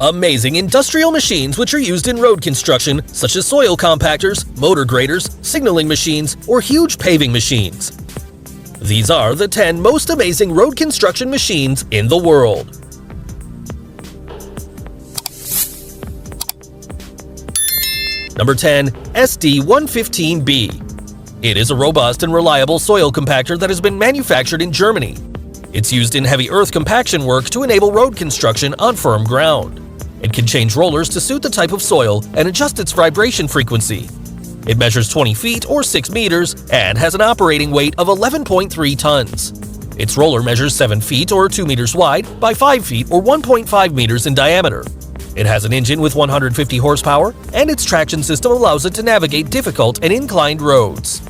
Amazing industrial machines which are used in road construction, such as soil compactors, motor graders, signaling machines, or huge paving machines. These are the 10 most amazing road construction machines in the world. Number 10. SD115B. It is a robust and reliable soil compactor that has been manufactured in Germany. It's used in heavy earth compaction work to enable road construction on firm ground. It can change rollers to suit the type of soil and adjust its vibration frequency. It measures 20 feet or 6 meters and has an operating weight of 11.3 tons. Its roller measures 7 feet or 2 meters wide by 5 feet or 1.5 meters in diameter. It has an engine with 150 horsepower, and its traction system allows it to navigate difficult and inclined roads.